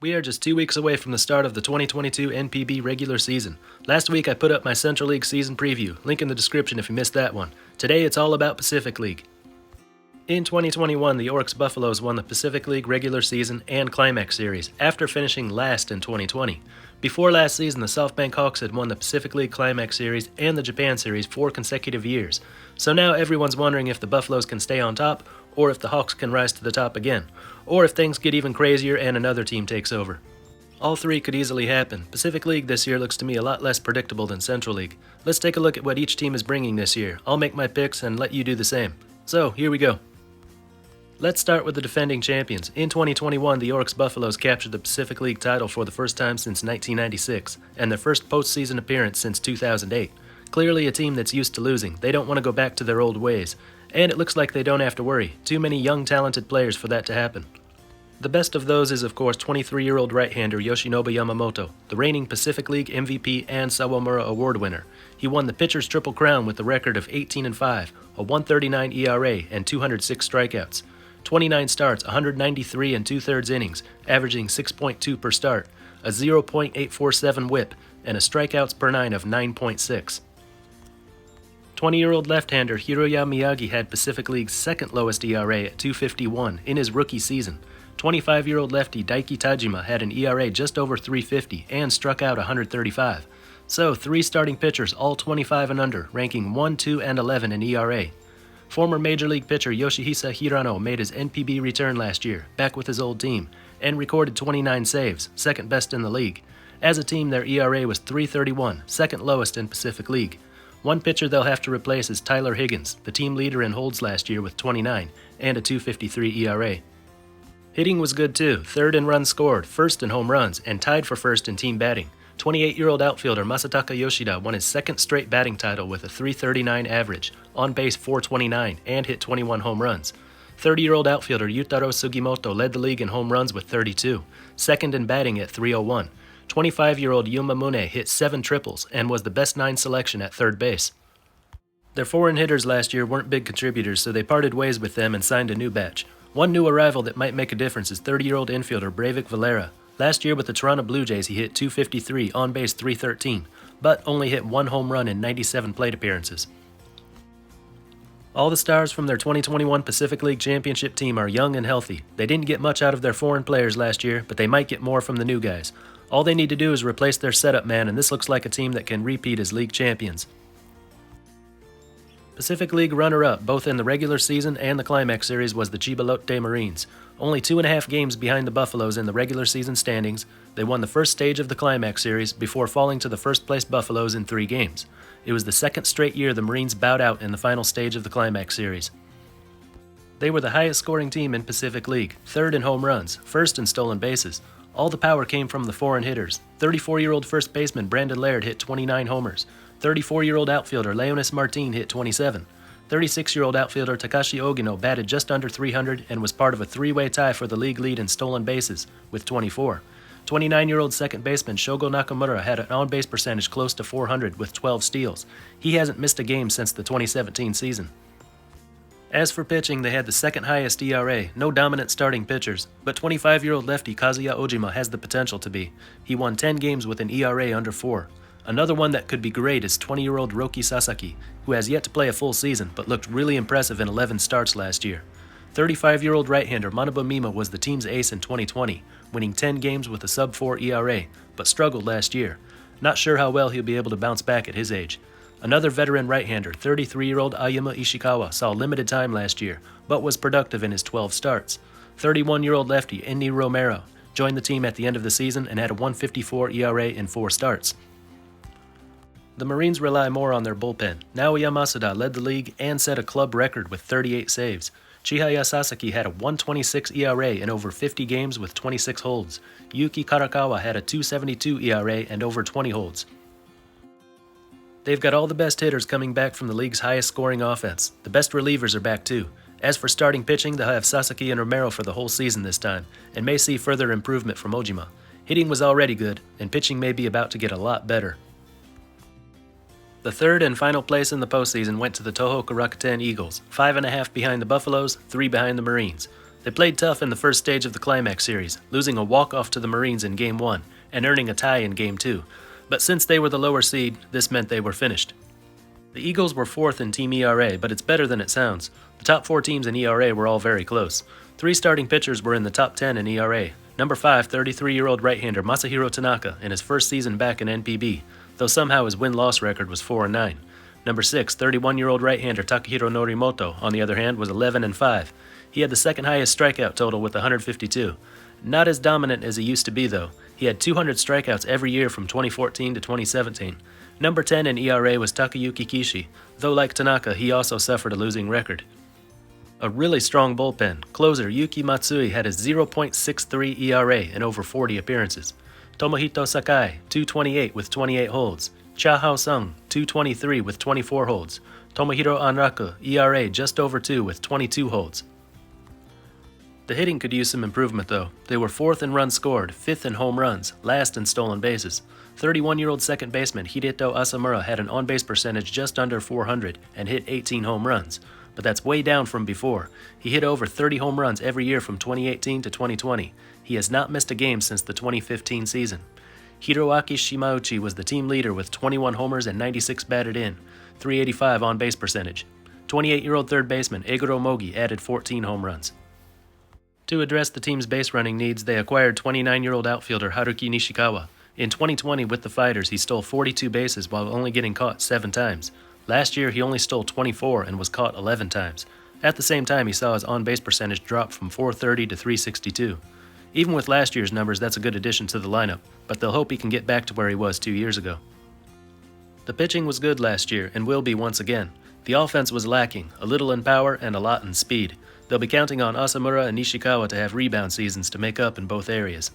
We are just 2 weeks away from the start of the 2022 NPB regular season. Last week I put up my Central League season preview, link in the description if you missed that one. Today it's all about Pacific League. In 2021, the Orix Buffaloes won the Pacific League regular season and Climax Series, after finishing last in 2020. Before last season, the SoftBank Hawks had won the Pacific League Climax Series and the Japan Series 4 consecutive years. So now everyone's wondering if the Buffaloes can stay on top, or if the Hawks can rise to the top again, or if things get even crazier and another team takes over. All three could easily happen. Pacific League this year looks to me a lot less predictable than Central League. Let's take a look at what each team is bringing this year. I'll make my picks and let you do the same. So, here we go. Let's start with the defending champions. In 2021, the Orix Buffaloes captured the Pacific League title for the first time since 1996, and their first postseason appearance since 2008. Clearly a team that's used to losing. They don't want to go back to their old ways. And it looks like they don't have to worry. Too many young, talented players for that to happen. The best of those is, of course, 23-year-old right-hander Yoshinobu Yamamoto, the reigning Pacific League MVP and Sawamura Award winner. He won the pitcher's triple crown with a record of 18-5, a 1.39 ERA, and 206 strikeouts. 29 starts, 193 and 2/3 innings, averaging 6.2 per start, a 0.847 whip, and a strikeouts per nine of 9.6. 20-year-old left-hander Hiroya Miyagi had Pacific League's second lowest ERA at 2.51 in his rookie season. 25-year-old lefty Daiki Tajima had an ERA just over 3.50 and struck out 135. So, three starting pitchers, all 25 and under, ranking 1, 2, and 11 in ERA. Former Major League pitcher Yoshihisa Hirano made his NPB return last year, back with his old team, and recorded 29 saves, second best in the league. As a team, their ERA was 3.31, second lowest in Pacific League. One pitcher they'll have to replace is Tyler Higgins, the team leader in holds last year with 29, and a 2.53 ERA. Hitting was good too, third in runs scored, first in home runs, and tied for first in team batting. 28-year-old outfielder Masataka Yoshida won his second straight batting title with a 3.39 average, on base 429, and hit 21 home runs. 30-year-old outfielder Yutaro Sugimoto led the league in home runs with 32, second in batting at 301. 25-year-old Yuma Mune hit 7 triples and was the best 9 selection at third base. Their foreign hitters last year weren't big contributors, so they parted ways with them and signed a new batch. One new arrival that might make a difference is 30-year-old infielder Breivik Valera. Last year with the Toronto Blue Jays, he hit .253, on base .313, but only hit 1 home run in 97 plate appearances. All the stars from their 2021 Pacific League Championship team are young and healthy. They didn't get much out of their foreign players last year, but they might get more from the new guys. All they need to do is replace their setup man, and this looks like a team that can repeat as league champions. Pacific League runner-up, both in the regular season and the Climax Series, was the Chiba Lotte Marines. Only 2.5 games behind the Buffaloes in the regular season standings, they won the first stage of the Climax Series before falling to the first-place Buffaloes in 3 games. It was the second straight year the Marines bowed out in the final stage of the Climax Series. They were the highest-scoring team in Pacific League, third in home runs, first in stolen bases. All the power came from the foreign hitters. 34-year-old first baseman Brandon Laird hit 29 homers. 34-year-old outfielder Leonis Martin hit 27. 36-year-old outfielder Takashi Ogino batted just under 300 and was part of a 3-way tie for the league lead in stolen bases, with 24. 29-year-old second baseman Shogo Nakamura had an on-base percentage close to 400 with 12 steals. He hasn't missed a game since the 2017 season. As for pitching, they had the second highest ERA, no dominant starting pitchers, but 25-year-old lefty Kazuya Ojima has the potential to be. He won 10 games with an ERA under 4. Another one that could be great is 20-year-old Roki Sasaki, who has yet to play a full season but looked really impressive in 11 starts last year. 35-year-old right-hander Manabu Mima was the team's ace in 2020, winning 10 games with a sub-4 ERA, but struggled last year. Not sure how well he'll be able to bounce back at his age. Another veteran right-hander, 33-year-old Ayuma Ishikawa, saw limited time last year, but was productive in his 12 starts. 31-year-old lefty Enni Romero joined the team at the end of the season and had a 1.54 ERA in 4 starts. The Marines rely more on their bullpen. Naoya Masada led the league and set a club record with 38 saves. Chihaya Sasaki had a 1.26 ERA in over 50 games with 26 holds. Yuki Karakawa had a 2.72 ERA and over 20 holds. They've got all the best hitters coming back from the league's highest scoring offense. The best relievers are back too. As for starting pitching, they'll have Sasaki and Romero for the whole season this time, and may see further improvement from Ojima. Hitting was already good, and pitching may be about to get a lot better. The third and final place in the postseason went to the Tohoku Rakuten Eagles, 5.5 behind the Buffaloes, 3 behind the Marines. They played tough in the first stage of the Climax Series, losing a walk-off to the Marines in Game 1 and earning a tie in Game 2. But since they were the lower seed, this meant they were finished. The Eagles were 4th in team ERA, but it's better than it sounds. The top 4 teams in ERA were all very close. 3 starting pitchers were in the top 10 in ERA. Number 5, 33-year-old right-hander Masahiro Tanaka in his first season back in NPB, though somehow his win-loss record was 4-9. Number 6, 31-year-old right-hander Takahiro Norimoto, on the other hand, was 11-5. He had the second highest strikeout total with 152. Not as dominant as he used to be, though. He had 200 strikeouts every year from 2014 to 2017. Number 10 in ERA was Takayuki Kishi, though like Tanaka, he also suffered a losing record. A really strong bullpen. Closer Yuki Matsui had a 0.63 ERA in over 40 appearances. Tomohito Sakai, 228 with 28 holds. Cha Hao-sung, 223 with 24 holds. Tomohiro Anraku, ERA just over 2 with 22 holds. The hitting could use some improvement, though. They were 4th in runs scored, 5th in home runs, last in stolen bases. 31-year-old second baseman Hideto Asamura had an on-base percentage just under 400 and hit 18 home runs. But that's way down from before. He hit over 30 home runs every year from 2018 to 2020. He has not missed a game since the 2015 season. Hiroaki Shimauchi was the team leader with 21 homers and 96 batted in, 385 on-base percentage. 28-year-old third baseman Egoro Mogi added 14 home runs. To address the team's base running needs, they acquired 29-year-old outfielder Haruki Nishikawa. In 2020 with the Fighters, he stole 42 bases while only getting caught 7 times. Last year, he only stole 24 and was caught 11 times. At the same time, he saw his on-base percentage drop from 430 to 362. Even with last year's numbers, that's a good addition to the lineup, but they'll hope he can get back to where he was 2 years ago. The pitching was good last year and will be once again. The offense was lacking, a little in power and a lot in speed. They'll be counting on Asamura and Nishikawa to have rebound seasons to make up in both areas.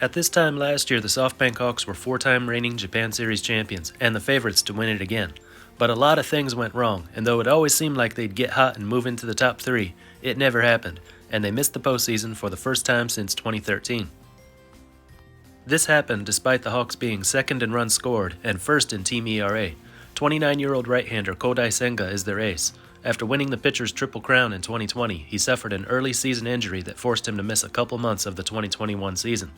At this time last year, the SoftBank Hawks were 4-time reigning Japan Series champions and the favorites to win it again. But a lot of things went wrong, and though it always seemed like they'd get hot and move into the top 3, it never happened, and they missed the postseason for the first time since 2013. This happened despite the Hawks being 2nd in runs scored and 1st in team ERA. 29-year-old right-hander Kodai Senga is their ace. After winning the pitcher's Triple Crown in 2020, he suffered an early season injury that forced him to miss a couple months of the 2021 season.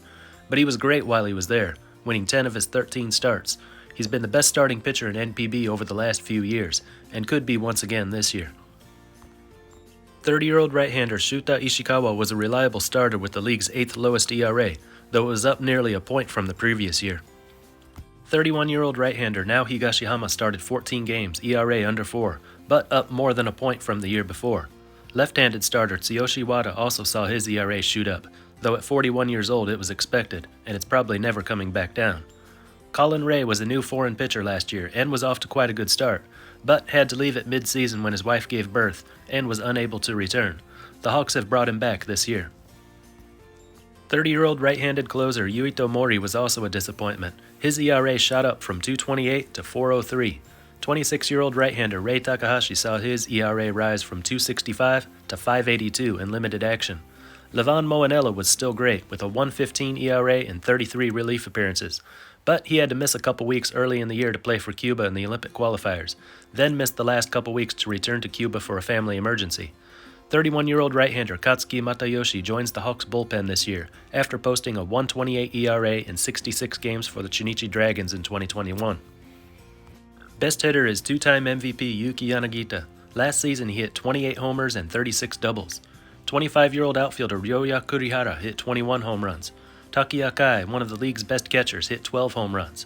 But he was great while he was there, winning 10 of his 13 starts. He's been the best starting pitcher in NPB over the last few years, and could be once again this year. 30-year-old right-hander Shuta Ishikawa was a reliable starter with the league's 8th lowest ERA, though it was up nearly a point from the previous year. 31-year-old right-hander Nao Higashihama started 14 games, ERA under 4, but up more than a point from the year before. Left-handed starter Tsuyoshi Wada also saw his ERA shoot up, though at 41 years old it was expected, and it's probably never coming back down. Colin Ray was a new foreign pitcher last year and was off to quite a good start, but had to leave at mid-season when his wife gave birth and was unable to return. The Hawks have brought him back this year. 30-year-old right-handed closer Yuito Mori was also a disappointment. His ERA shot up from 2.28 to 4.03. 26-year-old right-hander Rei Takahashi saw his ERA rise from 2.65 to 5.82 in limited action. Levon Moanella was still great, with a 1.15 ERA and 33 relief appearances, but he had to miss a couple weeks early in the year to play for Cuba in the Olympic qualifiers, then missed the last couple weeks to return to Cuba for a family emergency. 31-year-old right-hander Katsuki Matayoshi joins the Hawks bullpen this year, after posting a 1.28 ERA in 66 games for the Chunichi Dragons in 2021. Best hitter is 2-time MVP Yuki Yanagita. Last season he hit 28 homers and 36 doubles. 25-year-old outfielder Ryoya Kurihara hit 21 home runs. Taki Akai, one of the league's best catchers, hit 12 home runs.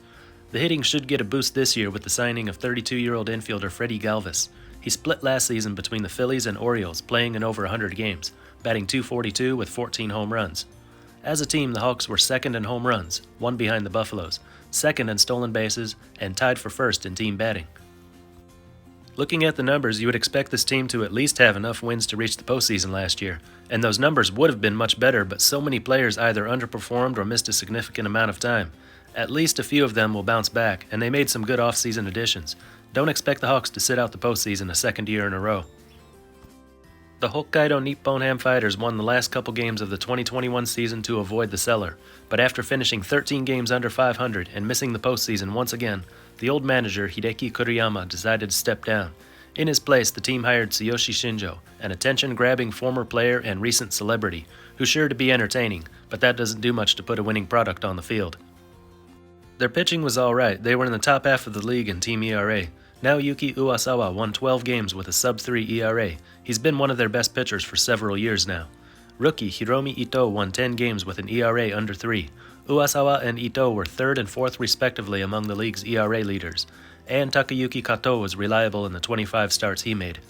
The hitting should get a boost this year with the signing of 32-year-old infielder Freddie Galvis. He split last season between the Phillies and Orioles, playing in over 100 games, batting .242 with 14 home runs. As a team, the Hawks were 2nd in home runs, 1 behind the Buffaloes, 2nd in stolen bases, and tied for 1st in team batting. Looking at the numbers, you would expect this team to at least have enough wins to reach the postseason last year, and those numbers would have been much better, but so many players either underperformed or missed a significant amount of time. At least a few of them will bounce back, and they made some good off-season additions. Don't expect the Hawks to sit out the postseason a second year in a row. The Hokkaido Nippon-Ham Fighters won the last couple games of the 2021 season to avoid the cellar, but after finishing 13 games under 500 and missing the postseason once again, the old manager Hideki Kuriyama decided to step down. In his place, the team hired Tsuyoshi Shinjo, an attention-grabbing former player and recent celebrity, who's sure to be entertaining, but that doesn't do much to put a winning product on the field. Their pitching was alright. They were in the top half of the league in team ERA. Naoyuki Uwasawa won 12 games with a sub-3 ERA. He's been one of their best pitchers for several years now. Rookie Hiromi Ito won 10 games with an ERA under 3. Uwasawa and Ito were 3rd and 4th respectively among the league's ERA leaders, and Takayuki Kato was reliable in the 25 starts he made.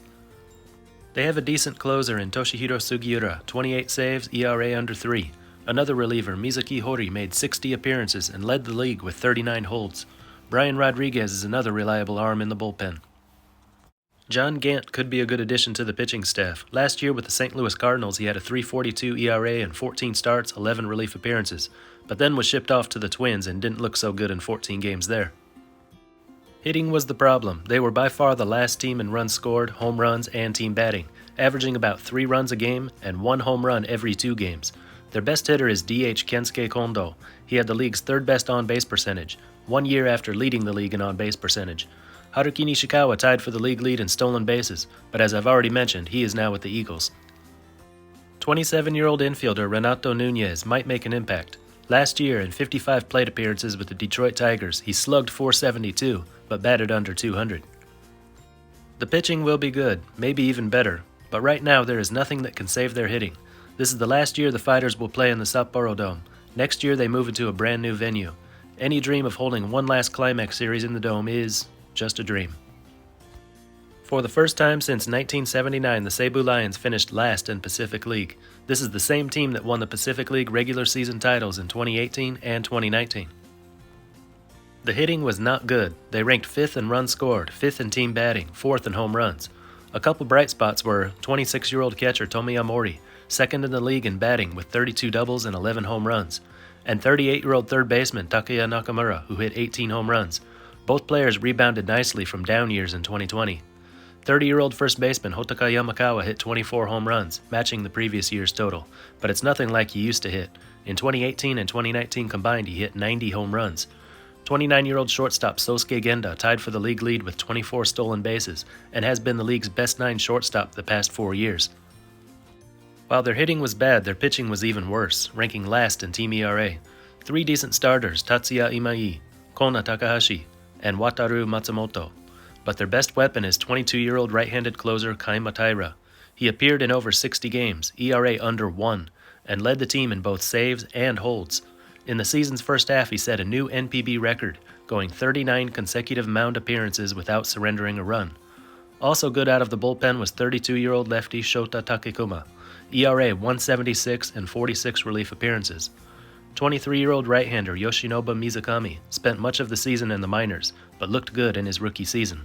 They have a decent closer in Toshihiro Sugiura, 28 saves, ERA under 3. Another reliever, Mizuki Hori, made 60 appearances and led the league with 39 holds. Brian Rodriguez is another reliable arm in the bullpen. John Gant could be a good addition to the pitching staff. Last year with the St. Louis Cardinals, he had a 3.42 ERA and 14 starts, 11 relief appearances, but then was shipped off to the Twins and didn't look so good in 14 games there. Hitting was the problem. They were by far the last team in runs scored, home runs, and team batting, averaging about 3 runs a game and 1 home run every 2 games. Their best hitter is DH Kensuke Kondo. He had the league's 3rd best on-base percentage, 1 year after leading the league in on-base percentage. Haruki Nishikawa tied for the league lead in stolen bases, but as I've already mentioned, he is now with the Eagles. 27-year-old infielder Renato Nunez might make an impact. Last year, in 55 plate appearances with the Detroit Tigers, he slugged .472, but batted under .200. The pitching will be good, maybe even better, but right now there is nothing that can save their hitting. This is the last year the Fighters will play in the Sapporo Dome. Next year they move into a brand new venue. Any dream of holding one last climax series in the Dome is just a dream. For the first time since 1979, the Seibu Lions finished last in Pacific League. This is the same team that won the Pacific League regular season titles in 2018 and 2019. The hitting was not good. They ranked 5th in runs scored, 5th in team batting, 4th in home runs. A couple bright spots were 26-year-old catcher Tomiya Mori, 2nd in the league in batting with 32 doubles and 11 home runs, and 38-year-old third baseman Takeya Nakamura, who hit 18 home runs. Both players rebounded nicely from down years in 2020. 30-year-old first baseman Hotaka Yamakawa hit 24 home runs, matching the previous year's total, but it's nothing like he used to hit. In 2018 and 2019 combined, he hit 90 home runs. 29-year-old shortstop Sosuke Genda tied for the league lead with 24 stolen bases and has been the league's best 9 shortstop the past 4 years. While their hitting was bad, their pitching was even worse, ranking last in team ERA. 3 decent starters, Tatsuya Imai, Kona Takahashi, and Wataru Matsumoto. But their best weapon is 22-year-old right-handed closer Kaima Taira. He appeared in over 60 games, ERA under 1, and led the team in both saves and holds. In the season's first half, he set a new NPB record, going 39 consecutive mound appearances without surrendering a run. Also good out of the bullpen was 32-year-old lefty Shota Takekuma, ERA 176 and 46 relief appearances. 23-year-old right-hander Yoshinobu Mizukami spent much of the season in the minors, but looked good in his rookie season.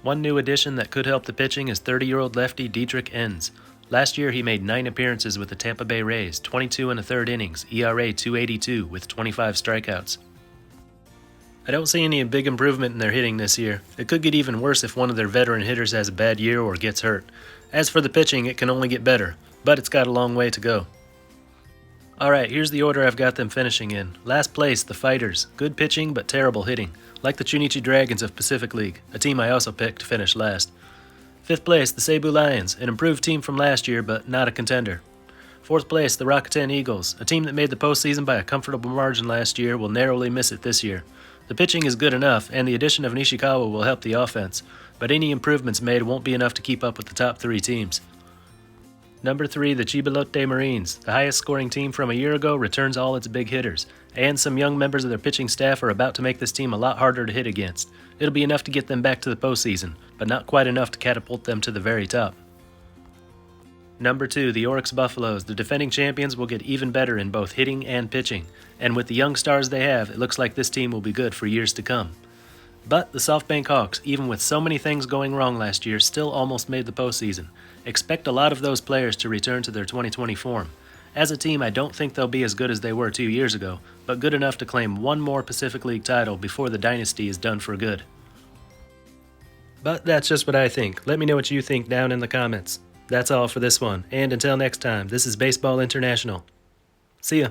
One new addition that could help the pitching is 30-year-old lefty Dietrich Enns. Last year he made 9 appearances with the Tampa Bay Rays, 22 1/3 innings, ERA 2.82 with 25 strikeouts. I don't see any big improvement in their hitting this year. It could get even worse if one of their veteran hitters has a bad year or gets hurt. As for the pitching, it can only get better, but it's got a long way to go. Alright, here's the order I've got them finishing in. Last place, the Fighters. Good pitching, but terrible hitting. Like the Chunichi Dragons of Pacific League, a team I also picked to finish last. 5th place, the Seibu Lions, an improved team from last year, but not a contender. 4th place, the Rakuten Eagles, a team that made the postseason by a comfortable margin last year will narrowly miss it this year. The pitching is good enough, and the addition of Nishikawa will help the offense, but any improvements made won't be enough to keep up with the top 3 teams. Number 3, the Chiba Lotte Marines, the highest scoring team from a year ago, returns all its big hitters, and some young members of their pitching staff are about to make this team a lot harder to hit against. It'll be enough to get them back to the postseason, but not quite enough to catapult them to the very top. Number 2, the Orix Buffaloes, the defending champions, will get even better in both hitting and pitching, and with the young stars they have, it looks like this team will be good for years to come. But the SoftBank Hawks, even with so many things going wrong last year, still almost made the postseason. Expect a lot of those players to return to their 2020 form. As a team, I don't think they'll be as good as they were 2 years ago, but good enough to claim one more Pacific League title before the dynasty is done for good. But that's just what I think. Let me know what you think down in the comments. That's all for this one, and until next time, this is Baseball International. See ya.